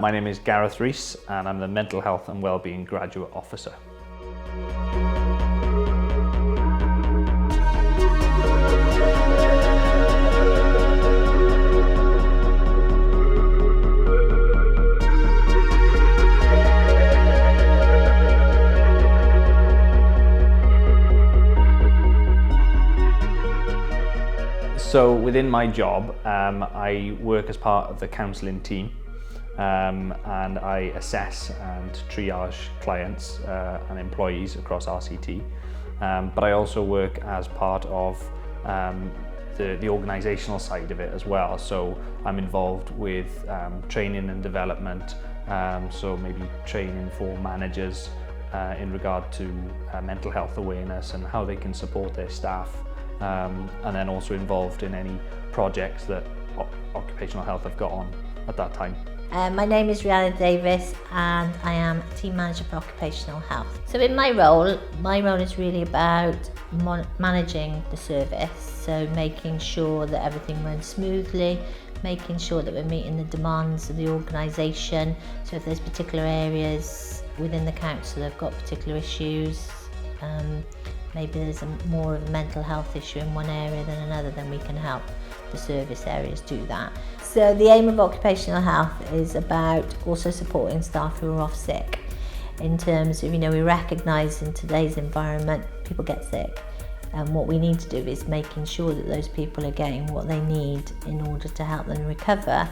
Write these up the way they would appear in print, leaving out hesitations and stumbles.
My name is Gareth Rees and I'm the Mental Health and Wellbeing Graduate Officer. So within my job, I work as part of the counselling team and I assess and triage clients and employees across RCT. But I also work as part of the organisational side of it as well. So I'm involved with training and development, so maybe training for managers in regard to mental health awareness and how they can support their staff. And then also involved in any projects that occupational health have got on at that time. My name is Rihanna Davis and I am Team Manager for Occupational Health. So in my role is really about managing the service, so making sure that everything runs smoothly, making sure that we're meeting the demands of the organisation. So if there's particular areas within the council that have got particular issues, maybe there's more of a mental health issue in one area than another, then we can help the service areas do that. So the aim of occupational health is about also supporting staff who are off sick. In terms of, we recognise in today's environment, people get sick. And what we need to do is making sure that those people are getting what they need in order to help them recover.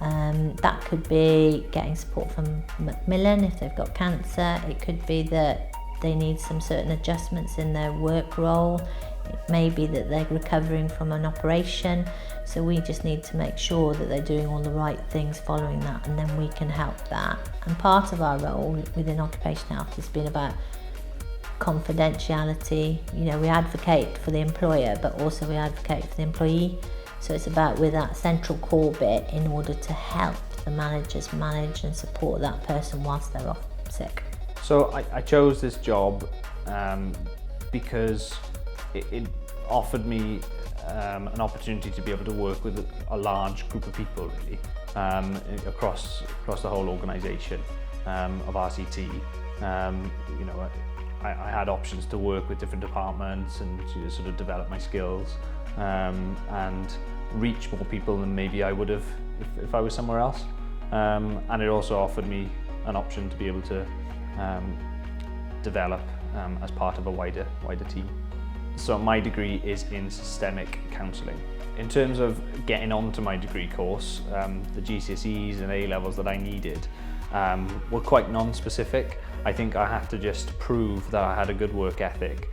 That could be getting support from Macmillan if they've got cancer. It could be that they need some certain adjustments in their work role. It may be that they're recovering from an operation. So we just need to make sure that they're doing all the right things following that, and then we can help that. And part of our role within occupational health has been about confidentiality. We advocate for the employer, but also we advocate for the employee. So it's about with that central core bit in order to help the managers manage and support that person whilst they're off sick. So I chose this job because it offered me an opportunity to be able to work with a large group of people really, across the whole organisation of RCT. I had options to work with different departments and to sort of develop my skills and reach more people than maybe I would have if I was somewhere else. And it also offered me an option to be able to develop as part of a wider team. So my degree is in systemic counselling. In terms of getting onto my degree course, the GCSEs and A-levels that I needed were quite non-specific. I think I had to just prove that I had a good work ethic.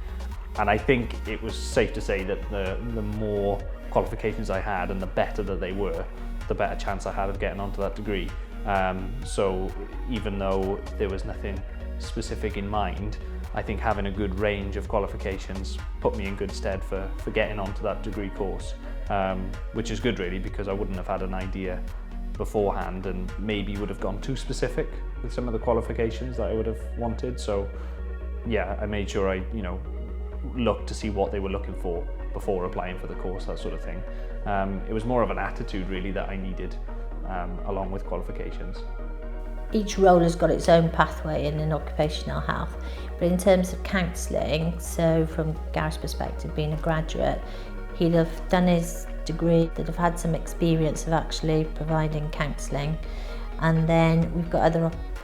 And I think it was safe to say that the more qualifications I had and the better that they were, the better chance I had of getting onto that degree. So even though there was nothing specific in mind, I think having a good range of qualifications put me in good stead for getting onto that degree course, which is good really, because I wouldn't have had an idea beforehand and maybe would have gone too specific with some of the qualifications that I would have wanted. So yeah, I made sure I looked to see what they were looking for before applying for the course, that sort of thing. It was more of an attitude really that I needed along with qualifications. Each role has got its own pathway in occupational health, but in terms of counselling, so from Gareth's perspective, being a graduate, he'd have done his degree, that have had some experience of actually providing counselling, and then we've got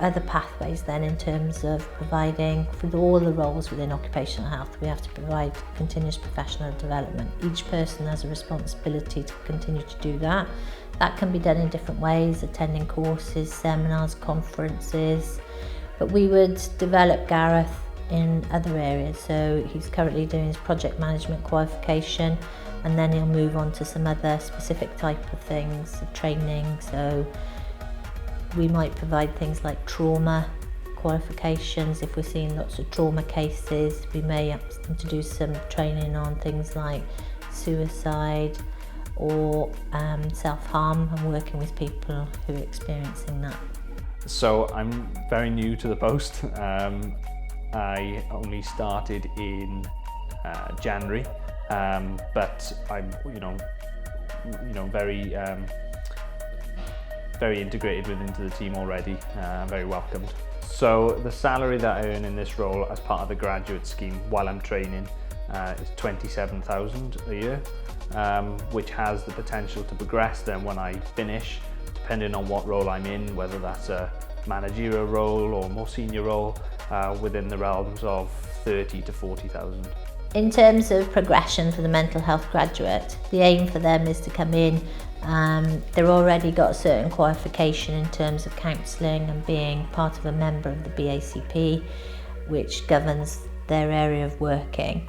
other pathways then in terms of providing for all the roles within occupational health. We have to provide continuous professional development. Each person has a responsibility to continue to do that. That can be done in different ways, attending courses, seminars, conferences, but we would develop Gareth in other areas. So he's currently doing his project management qualification, and then he'll move on to some other specific type of things, training. So we might provide things like trauma qualifications. If we're seeing lots of trauma cases, we may ask them to do some training on things like suicide or self-harm, and working with people who are experiencing that. So I'm very new to the post. I only started in January, but I'm very very integrated within the team already, very welcomed. So the salary that I earn in this role as part of the graduate scheme while I'm training is $27,000 a year, which has the potential to progress then when I finish, depending on what role I'm in, whether that's a managerial role or more senior role, within the realms of 30 to 40,000. In terms of progression for the mental health graduate, the aim for them is to come in, they've already got a certain qualification in terms of counselling and being part of a member of the BACP, which governs their area of working.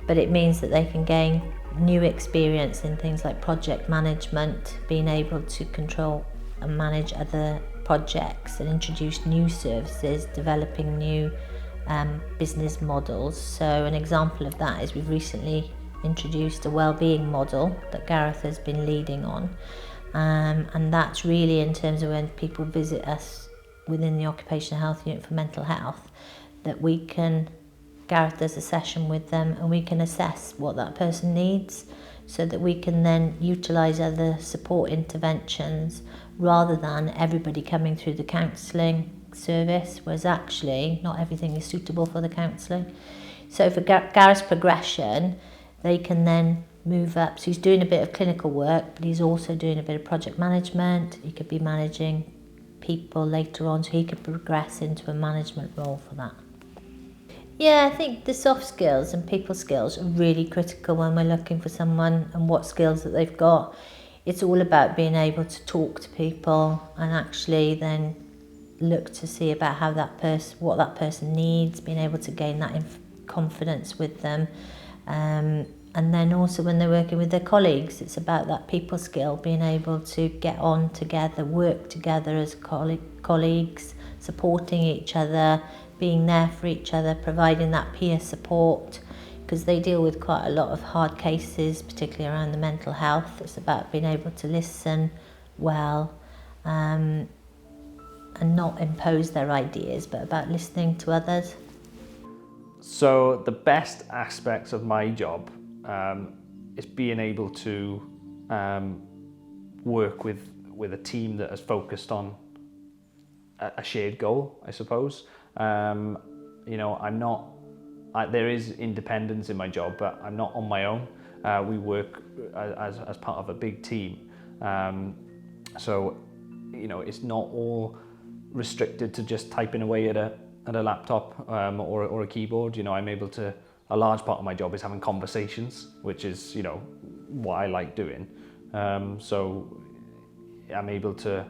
But it means that they can gain new experience in things like project management, being able to control and manage other projects and introduce new services, developing new business models. So an example of that is we've recently introduced a wellbeing model that Gareth has been leading on, and that's really in terms of when people visit us within the occupational health unit for mental health, that Gareth does a session with them and we can assess what that person needs, so that we can then utilise other support interventions rather than everybody coming through the counselling service, whereas actually not everything is suitable for the counselling. So for Gareth's progression, they can then move up. So he's doing a bit of clinical work, but he's also doing a bit of project management. He could be managing people later on, so he could progress into a management role for that. Yeah, I think the soft skills and people skills are really critical when we're looking for someone and what skills that they've got. It's all about being able to talk to people and actually then look to see about how what that person needs, being able to gain that confidence with them. And then also when they're working with their colleagues, it's about that people skill, being able to get on together, work together as colleagues, supporting each other, being there for each other, providing that peer support, because they deal with quite a lot of hard cases, particularly around the mental health. It's about being able to listen well, and not impose their ideas, but about listening to others. So the best aspects of my job is being able to work with a team that is focused on a shared goal, I suppose. There is independence in my job, but I'm not on my own. We work as part of a big team. So it's not all restricted to just typing away at a laptop or a keyboard. A large part of my job is having conversations, which is what I like doing. So I'm able to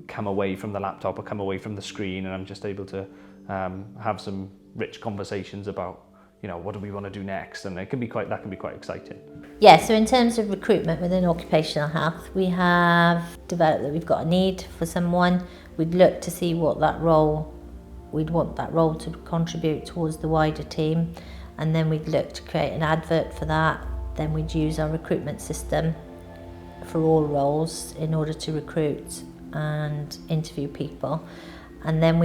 come away from the laptop or come away from the screen, and I'm just able to have some rich conversations about what do we want to do next, and that can be quite exciting. Yeah, so in terms of recruitment within occupational health, we have developed that we've got a need for someone. We'd look to see what we'd want that role to contribute towards the wider team, and then we'd look to create an advert for that. Then we'd use our recruitment system for all roles in order to recruit and interview people, and then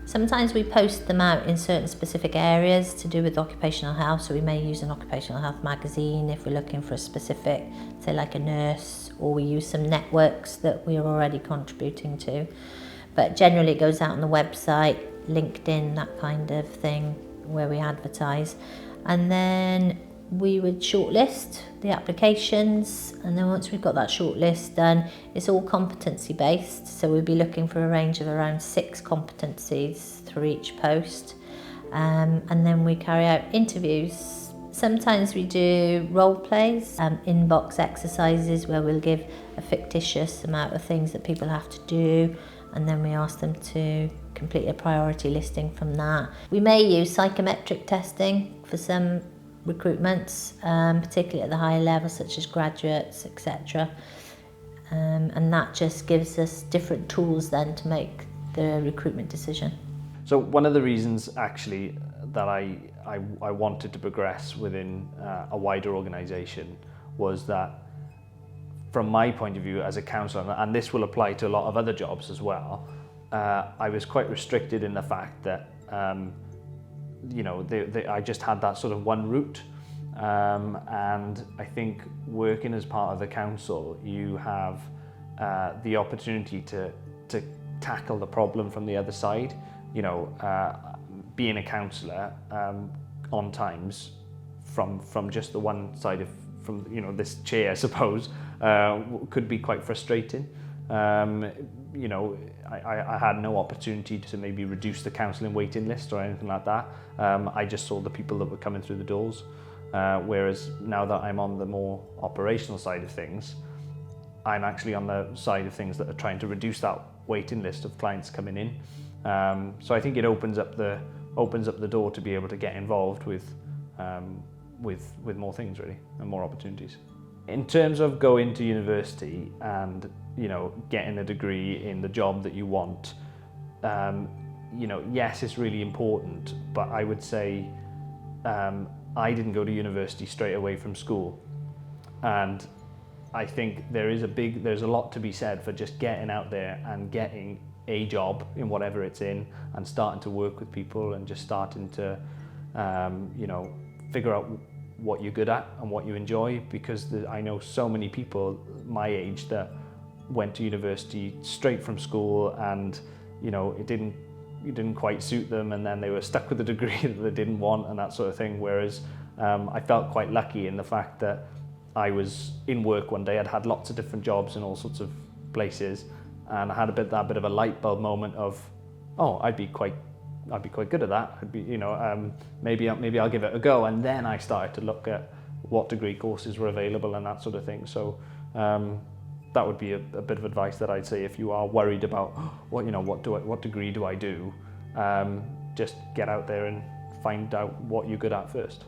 sometimes we post them out in certain specific areas to do with occupational health. So we may use an occupational health magazine if we're looking for a specific, say like a nurse, or we use some networks that we're already contributing to. But generally it goes out on the website, LinkedIn, that kind of thing, where we advertise. And then we would shortlist the applications, and then once we've got that shortlist done, it's all competency based, so we'll be looking for a range of around 6 competencies through each post, and then we carry out interviews. Sometimes we do role plays, inbox exercises where we'll give a fictitious amount of things that people have to do, and then we ask them to complete a priority listing from that. We may use psychometric testing for some recruitments, particularly at the higher level, such as graduates, etc. And that just gives us different tools then to make the recruitment decision. So one of the reasons actually that I wanted to progress within a wider organisation was that, from my point of view as a counsellor, and this will apply to a lot of other jobs as well, I was quite restricted in the fact that I just had that sort of one route, and I think working as part of the council, you have the opportunity to tackle the problem from the other side. You know, being a counsellor on times from just the one side of, from, you know, this chair, I suppose, could be quite frustrating. You know, I had no opportunity to maybe reduce the counselling waiting list or anything like that. I just saw the people that were coming through the doors. Whereas now that I'm on the more operational side of things, I'm actually on the side of things that are trying to reduce that waiting list of clients coming in. So I think it opens up the door to be able to get involved with more things, really, and more opportunities. In terms of going to university and, you know, getting a degree in the job that you want, you know, yes, it's really important, but I would say I didn't go to university straight away from school, and I think there's a lot to be said for just getting out there and getting a job in whatever it's in, and starting to work with people and just starting to, you know, figure out what you're good at and what you enjoy, because I know so many people my age that went to university straight from school, and, you know, it didn't quite suit them, and then they were stuck with a degree that they didn't want and that sort of thing. Whereas I felt quite lucky in the fact that I was in work one day. I'd had lots of different jobs in all sorts of places, and I had that bit of a light bulb moment of, oh, I'd be quite good at that. I'd be, you know, maybe I'll give it a go. And then I started to look at what degree courses were available and that sort of thing. So that would be a bit of advice that I'd say if you are worried about what degree do I do, just get out there and find out what you're good at first.